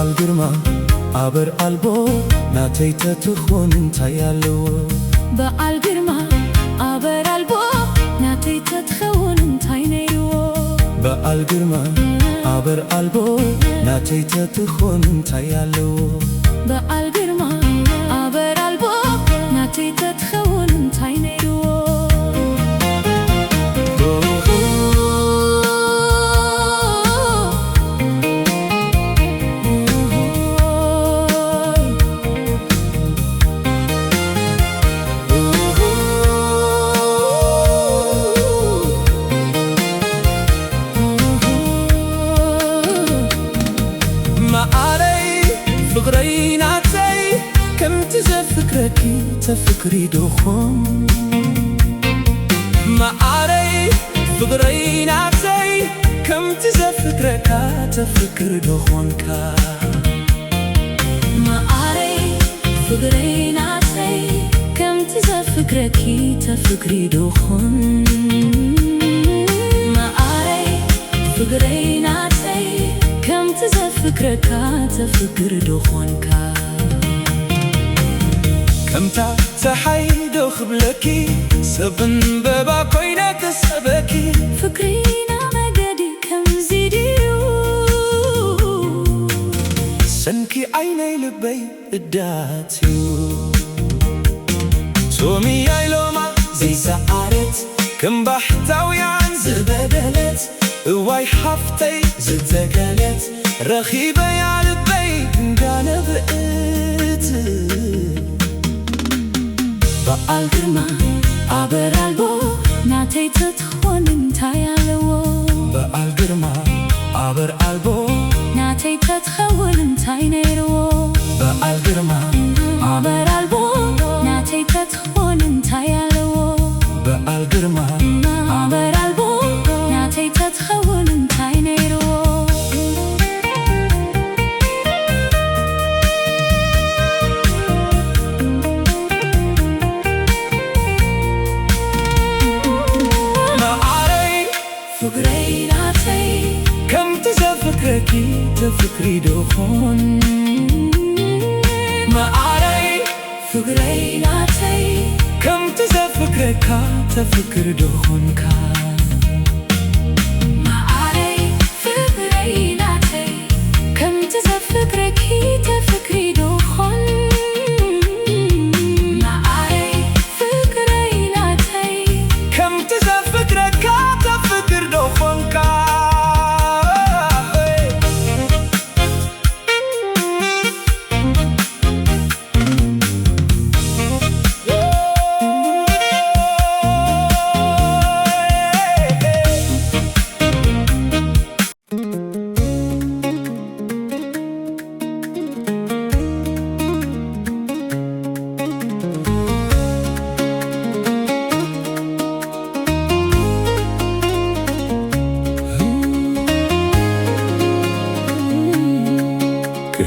بأل جرما عبر ألبو ناتيت تخون تيالو بأل جرما عبر ألبو ناتيت تخون تينيرو بأل جرما عبر ألبو ناتيت تخون تيالو بأل جرما عبر ألبو ناتيت تخون تينيرو فقري ناتي كم تزفكركي تفكري دخون ما عاري فقري ناتي كم تزفكركا تفكر دخونكا ما عاري فقري ناتي كم تزفكركي تفكري دخون ما عاري فقري ناتي كم تزفكركا تفكر دخونكا كم تحيدو خبلكي سبن بابا كوينة تسبكي فكرينا مقادي كم زيديو سنكي عيني لبي اداتيو تومي يايلوما زي سعارت كم بحتاوي عن زبدلت واي حفتي زتقالت رخيبة يا لبي قانا بقيت بأل جرما عبر ألبو ناتيت تخون تيالو بأل جرما عبر ألبو ناتيت تخون تينيرو بأل جرما عبر ألبو ناتيت تخون تيالو بأل جرما عبر ألبو ناتيت تخون تينيرو فقري ناتي كم تزفكركي تفكري دخون ما عاري فقري ناتي كم تزفكركا تفكر دخونكا ما عاري فقري ناتي كم تزفكركي تفكري دخون ما عاري فقري ناتي كم تزفكركا تفكر دخونكا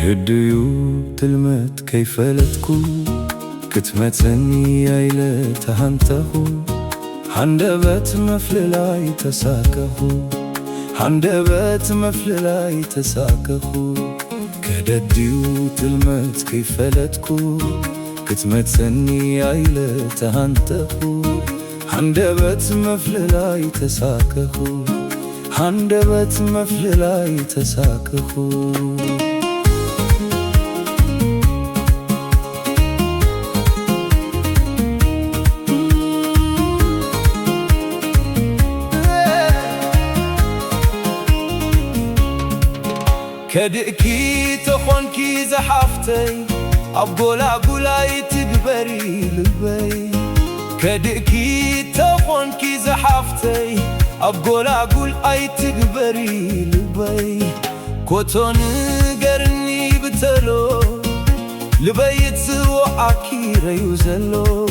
كهديو تلمت كيف لتكو كتمتني يايلة تهنتهو هندبت مفللاي تساكهو هندبت مفللاي تساكهو كهديو تلمت كيف لتكو كتمتني يايلة تهنتهو هندبت مفللاي تساكهو هندبت مفللاي تساكهو كدئكي تخونكي زحفتي أبقولا قولاي تقبري لبي كدئكي تخونكي زحفتي أبقولا قولاي تقبري لبي كوتون قرني بتلو لبي تسوعكي ريوزلو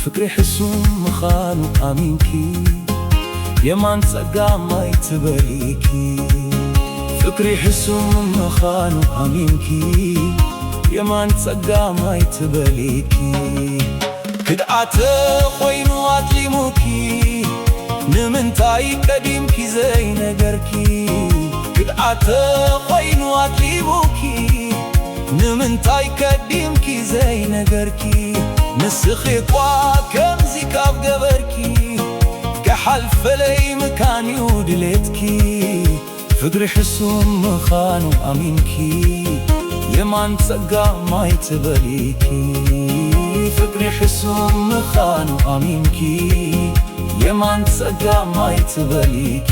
فكري حسوم مخانو أمينكي يمان تسقى ما يتبليكي فكري حسوم مخانو أمينكي يمان تسقى ما يتبليكي كدعات خوينو أتلموكي نمنتاي قديمكي زي نقركي كدعات خوينو أتلموكي ንምንታይ ቀዲምኪ ዘይነገርኪ ንስኺ እኳ ከምዚ ካብ ገበርኪ ከሓልፈለይ ምካንዩ ድሌትኪ ፍቅሪ ሕሱም ምዃኑ ኣሚንኪ የማን ጸጋ ማይ ትበሊኪ ፍቅሪ ሕሱም ምዃኑ ኣሚንኪ የማን ጸጋ ማይ ትበሊኪ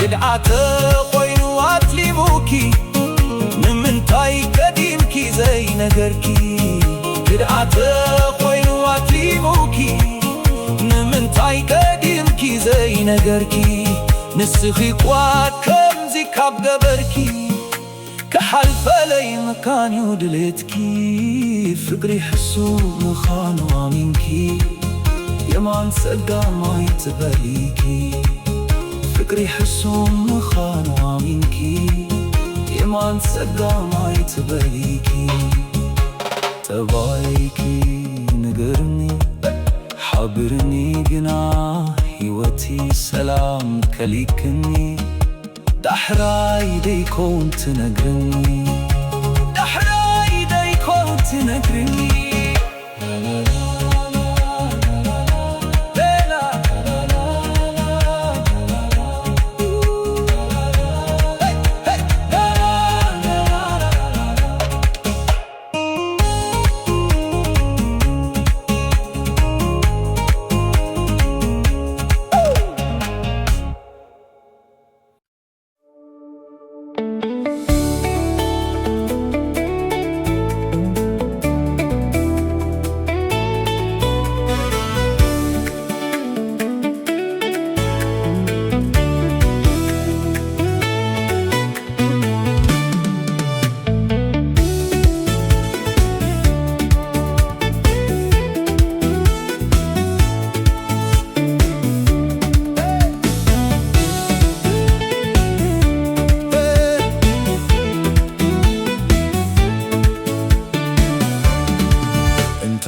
ግድዓተ ኾይኑ ኣትሊሙኪ ንምንታይ ቀዲምኪ ዘይነገርኪ ግድዓተ ኾይኑ ኣትሊሙኪ ንምንታይ ቀዲምኪ ዘይነገርኪ ንስኺ እኳ ከምዚ ካብ ገበርኪ ከሓልፈለይ መካንዩ ድሌትኪ ፍቅሪ ሕሱም ምዃኑ ኣሚንኪ የማን ጸጋ ማይ ትበሊኪ ፍቅሪ ሕሱም ምዃኑ ኣሚንኪ የማን ጸጋ ማይ ትበሊኪ ጠባይኪ ንገርኒ ሓብርኒ ግና ሕይወቲ ሰላም ከሊክኒ ዳሕራይ ደይኮን ትነግርኒ ዳሕራይ ደይኮን ትነግርኒ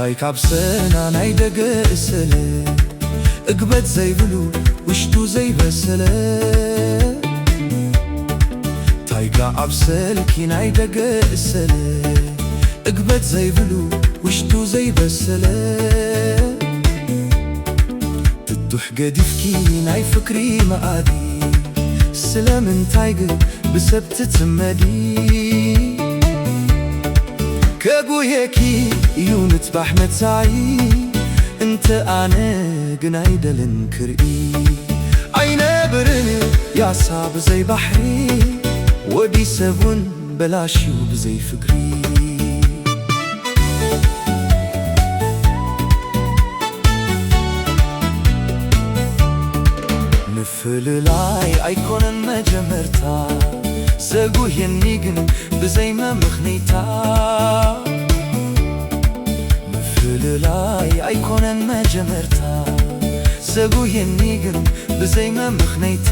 እንታይ ካብ ሰና ናይ ደገ እሰለ እግበት ዘይብሉ ውሽጡ ዘይበሰለ ታይጋ ኣብ ሰልኪ ናይ ደገ እሰለ እግበት ዘይብሉ ውሽጡ ዘይበሰለ ትዱሕ ገዲፍኪ ናይ ፍቅሪ መኣዲ ስለምንታይ ግን ብሰብ ትትመዲ ከጉየኪ እዩ ንትባሕ መትሳዒ እንተ ኣነ ግን ኣይደልን ክርኢ ኣይነብርን ያሳ ብዘይ ባሕሪ ወዲ ሰብን በላሽዩ ብዘይ ፍቅሪ ንፍልላይ ኣይኮነን መጀመርታ ዘጉየኒ ግን ብዘይ መምኽነይታ ንፍልላይ ኣይኮነን መጀመርታ ዘጉየኒ ግን ብዘይ መምኽነይታ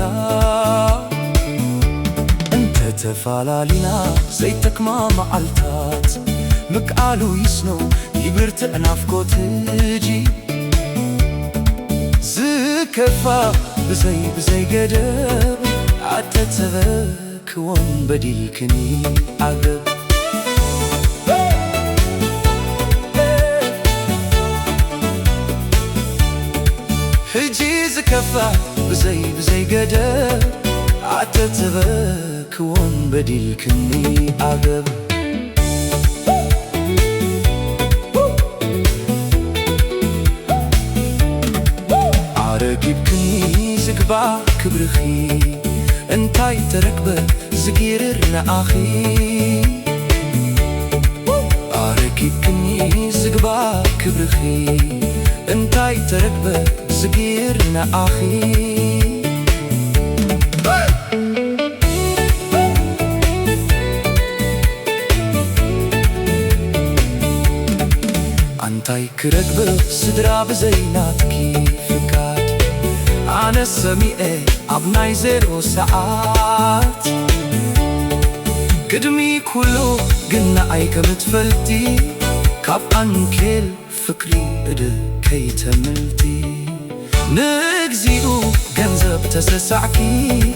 እንተ ተፋላሊና ዘይተክማ መዓልታት ምክኣሉ ይስኖ ይብርትዕ ናፍቆት እጂ ዝከፋ ብዘይ ገደብ ዓተተበክዎን በዲልክኒ ዓገብ ሕጂ ዝከፋ ብዘይ ገደብ ዓተተበክዎን በዲልክኒ ዓገብ ዓረጊብክኒ ዝግባእ ክብርኺ እንታይ ተረክበ ዝጊርር ንኣኺ ዓረጊብክኒ ዝግባእ ክብርኺ እንታይ ተረክበ ዝጊር ንኣኺ እንታይ ክረክበ ስድራ ብዘይናትኪ ፍቃድ أنا سميئة أبناي زيرو ساعات قدمي كله قلنا أي كمتفلتي كاب أنكل فكري إدل كي تملتي نجزيو جنزب تسسعكي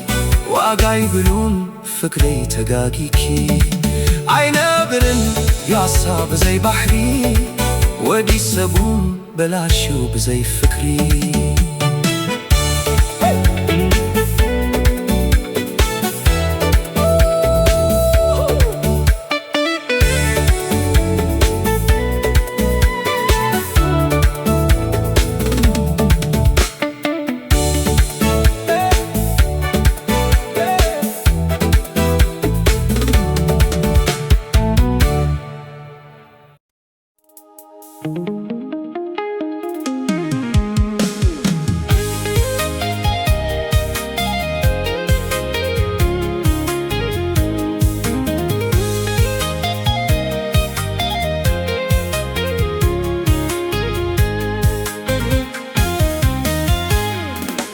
وأقاي بلون فكري تقاقيكي عينا برن يعصاب زي بحري ودي سبون بلاشو بزي فكري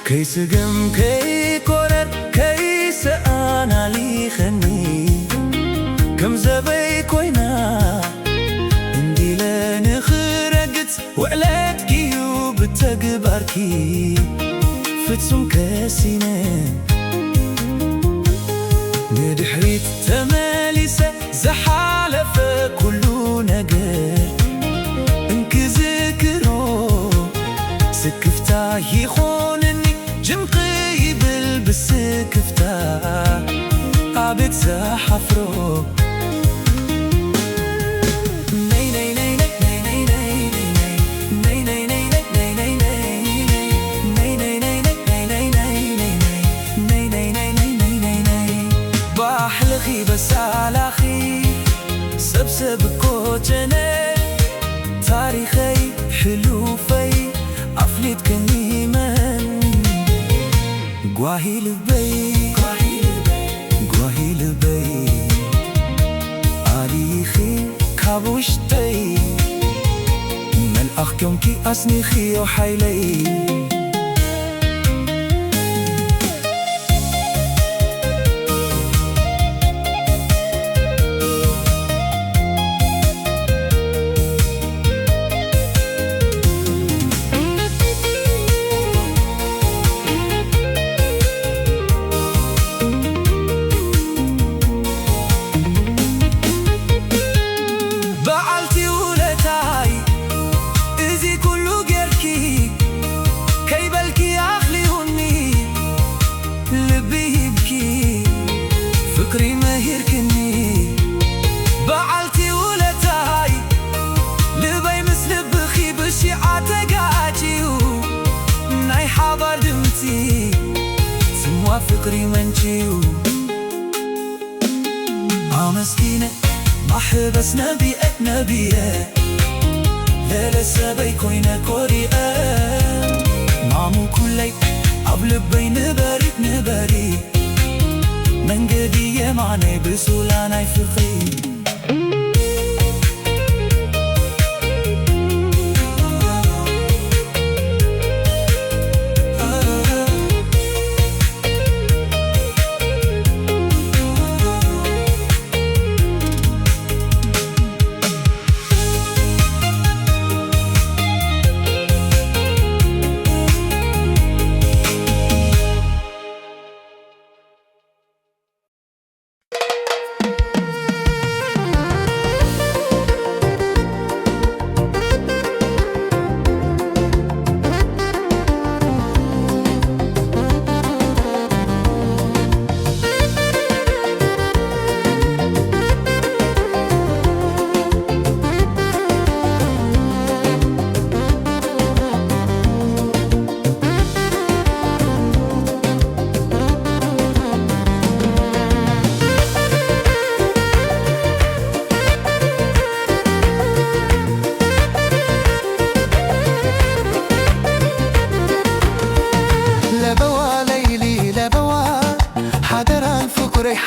كيس جم كي كورر كيس أنا لي خني كم زبي كوينا عندي لين خرجت وعلات كيو بتجبركي فتسم كاسينا ندحريت تماليسة زحالة فكلو نجار انك ذكرو سكفتا يخونني جنقي بالبسكفتا عبد زحفرو بحلخي بس على خي سبسب كوتني تاريخي حلوفي عفليت كنيمن قواهي لبي قواهي لبي عريخي كابوشتي من أخكم كي أسنخي وحيلي فكري ما يركني بعلتي ولتاي لبي مثل بخي بشيعة تقاجيو ناي حاضر دمتي سموا فكري منجيو مسكينة ما حبس نبيئة نبيئة لا لسا بيكوينة كوريئة مامو كلي قبل بين نباري نباري من قدية معني بسولانا يفقي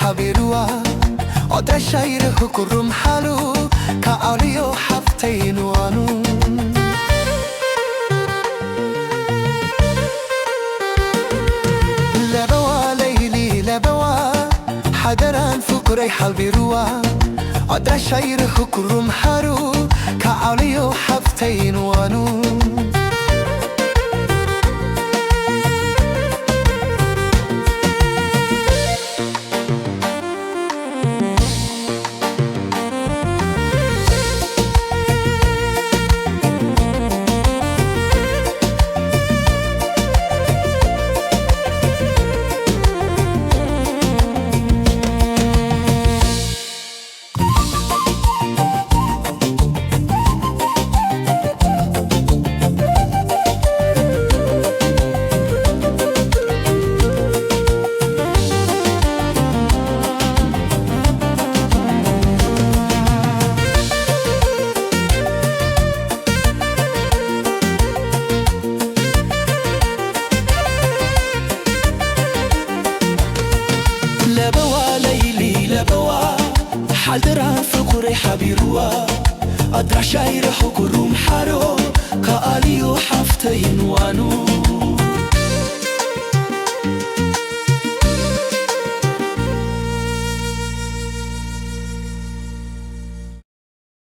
حبيلوا عد الشاير كرم حلو كأوليو حفتين وانو فقري حلبي روا عدرا شايره كرم حرو كعليو حفتين وانو حالدرا فقري حبيروا أدرا شاير حكروم حارو كاليو حفتين وانو